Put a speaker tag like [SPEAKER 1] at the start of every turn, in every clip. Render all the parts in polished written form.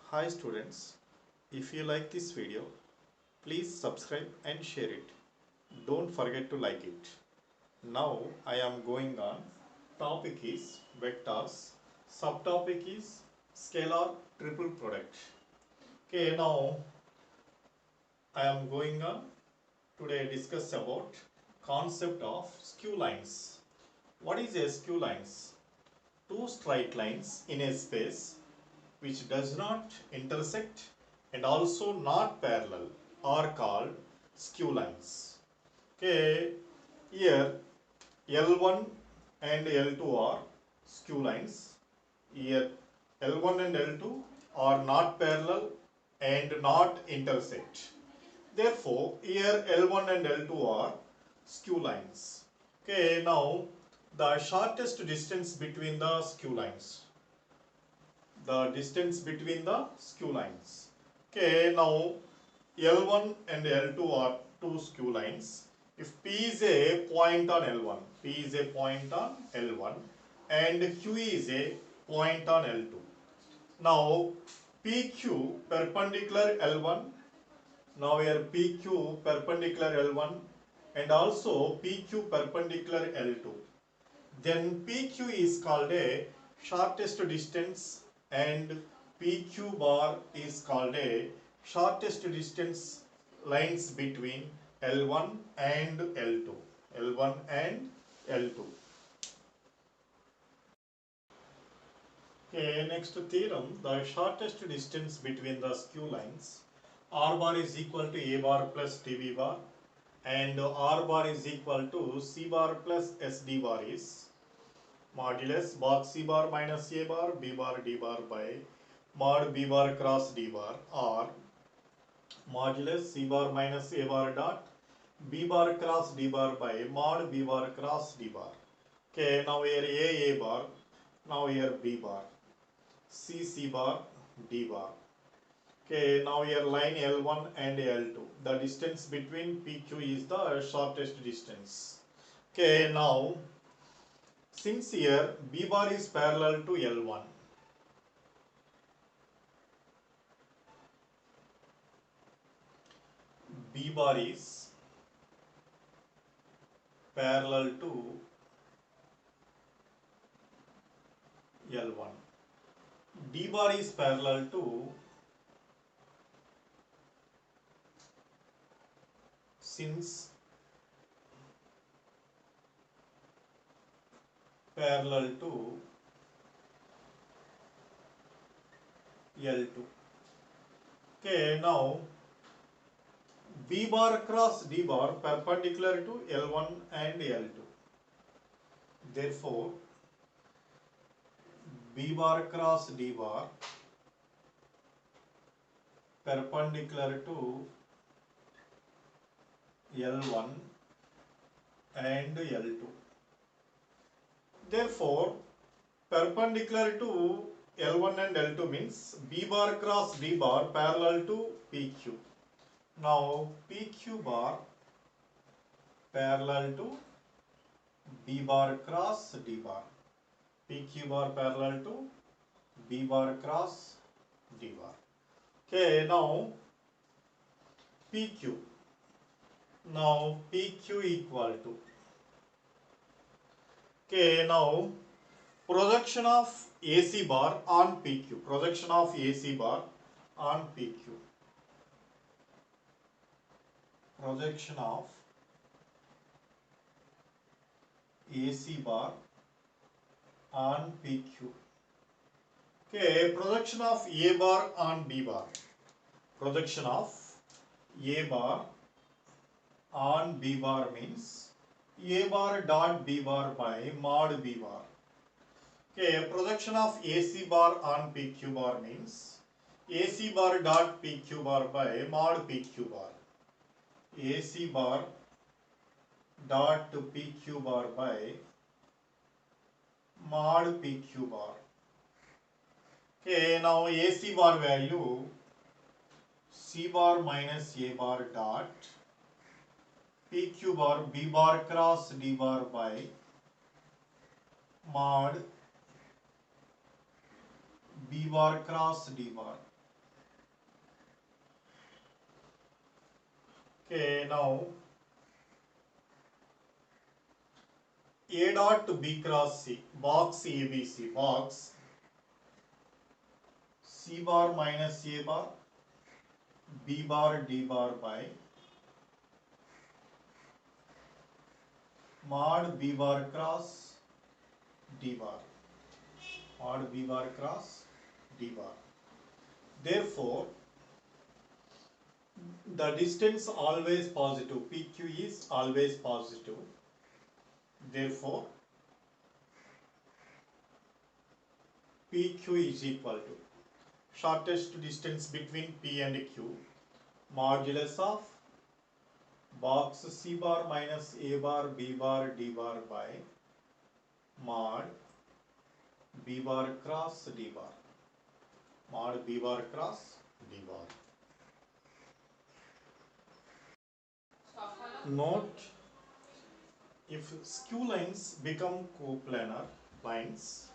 [SPEAKER 1] Hi students, if you like this video, please subscribe and share it. Don't forget to like it. Now I am going on. Topic is vectors. Subtopic is scalar triple product. Okay, now I am going on. Today discuss about concept of skew lines. What is a skew lines? Two straight lines in a space which does not intersect and also not parallel are called skew lines. Okay, here L1 and L2 are skew lines. Here L1 and L2 are not parallel and not intersect. Therefore, here L1 and L2 are skew lines. Okay, now the shortest distance between the skew lines. The distance between the skew lines. Okay, now L1 and L2 are two skew lines. If P is a point on L1, P is a point on L1 and Q is a point on L2. Now PQ perpendicular L1, now here PQ perpendicular L1 and also PQ perpendicular L2. Then PQ is called a shortest distance and PQ bar is called a shortest distance lines between L1 and L2. L1 and L2. Okay, next theorem, the shortest distance between the skew lines, R bar is equal to A bar plus TB bar and R bar is equal to C bar plus SD bar is modulus box C bar minus A bar B bar D bar by mod B bar cross D bar or modulus C bar minus A bar dot B bar cross D bar by mod B bar cross D bar. Okay, now here A bar, now here B bar, C bar, D bar. Okay, now here line L1 and L2. The distance between PQ is the shortest distance. Okay, now since here B bar is parallel to L1, B bar is parallel to L1. D bar is parallel to since parallel to L2. Okay, now B bar cross D bar perpendicular to L1 and L2. Therefore, B bar cross D bar perpendicular to L1 and L2. Therefore, perpendicular to L1 and L2 means B bar cross D bar parallel to PQ. Now PQ bar parallel to B bar cross D bar. PQ bar parallel to B bar cross D bar. Okay, now PQ. Now PQ equal to. Okay, now projection of AC bar on PQ. Projection of AC bar on PQ. Projection of AC bar on PQ. Okay, projection of A bar on B bar. Projection of A bar on B bar means A bar dot B bar by mod B bar. Okay, projection of AC bar on PQ bar means AC bar dot PQ bar by mod PQ bar. AC bar dot PQ bar by mod PQ bar. Okay, now AC bar value C bar minus A bar dot PQ bar B bar cross D bar by mod B bar cross D bar. Okay, now A dot to B cross C, box ABC, box C bar minus A bar, B bar D bar by mod B bar cross D bar, mod B bar cross D bar. Therefore, the distance always positive, PQ is always positive. Therefore, PQ is equal to shortest distance between P and Q, modulus of box C bar minus A bar B bar D bar by mod B bar cross D bar, mod B bar cross D bar. Note, if skew lines become coplanar lines,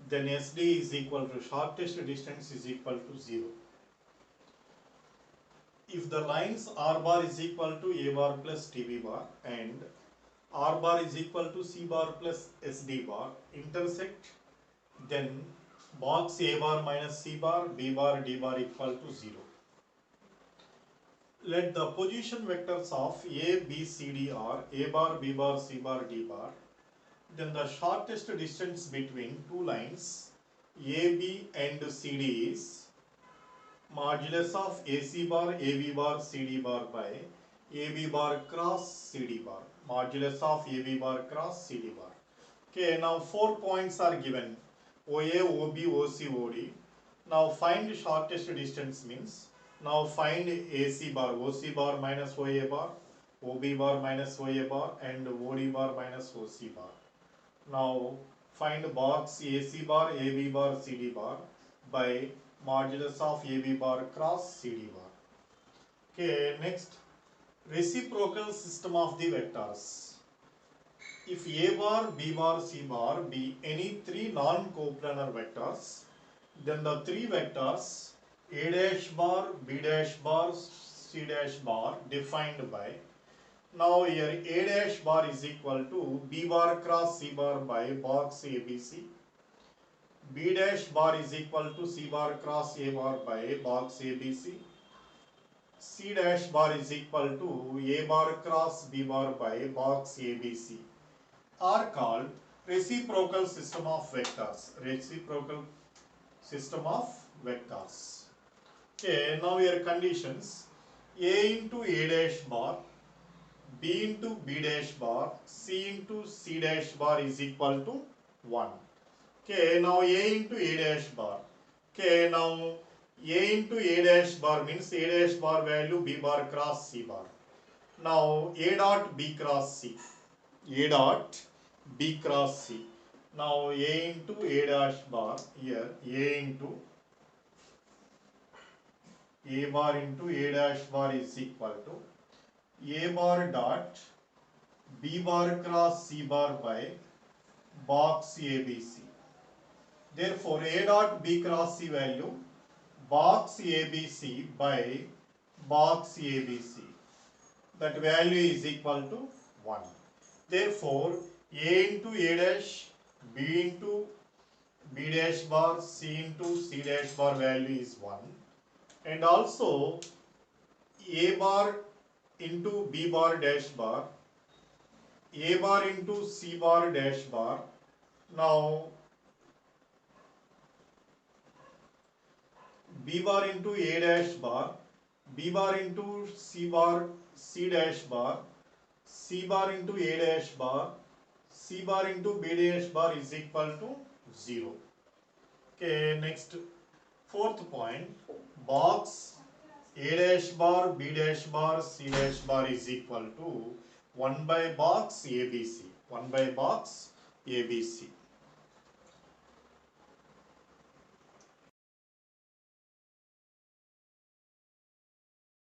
[SPEAKER 1] then SD is equal to shortest distance is equal to 0. If the lines R bar is equal to A bar plus TB bar and R bar is equal to C bar plus SD bar intersect, then box A bar minus C bar, B bar, D bar equal to 0. Let the position vectors of A, B, C, D are A bar, B bar, C bar, D bar. Then the shortest distance between two lines AB and CD is modulus of AC bar, AB bar, CD bar by AB bar cross CD bar, modulus of AB bar cross CD bar. Okay, now 4 points are given, OA, OB, OC, OD. Now find shortest distance means, now find AC bar, OC bar minus OA bar, OB bar minus OA bar and OD bar minus OC bar. Now find box AC bar, AB bar, CD bar by modulus of AB bar cross CD bar. Okay, next, reciprocal system of the vectors. If A bar, B bar, C bar be any three non-coplanar vectors, then the three vectors A dash bar, B dash bar, C dash bar defined by, now here A dash bar is equal to B bar cross C bar by box ABC, B dash bar is equal to C bar cross A bar by box ABC, C dash bar is equal to A bar cross B bar by box ABC, are called reciprocal system of vectors. Reciprocal system of vectors. Okay, now here conditions: A into A dash bar, B into B dash bar, C into C dash bar is equal to 1. Okay, now A into A dash bar. Okay, now A into A dash bar means A dash bar value B bar cross C bar. Now A dot B cross C. A dot B cross C. Now A into A dash bar, here A into A bar into A dash bar is equal to A bar dot B bar cross C bar by box ABC. Therefore A dot B cross C value box ABC by box ABC, that value is equal to 1. Therefore A into A dash, B into B dash bar, C into C dash bar value is 1, and also A bar into B bar dash bar, A bar into C bar dash bar. Now B bar into A dash bar, B bar into C bar, C dash bar, C bar into A dash bar, C bar into B dash bar is equal to 0. Okay, next, fourth point, box A dash bar, B dash bar, C dash bar is equal to 1 by box ABC, 1 by box ABC.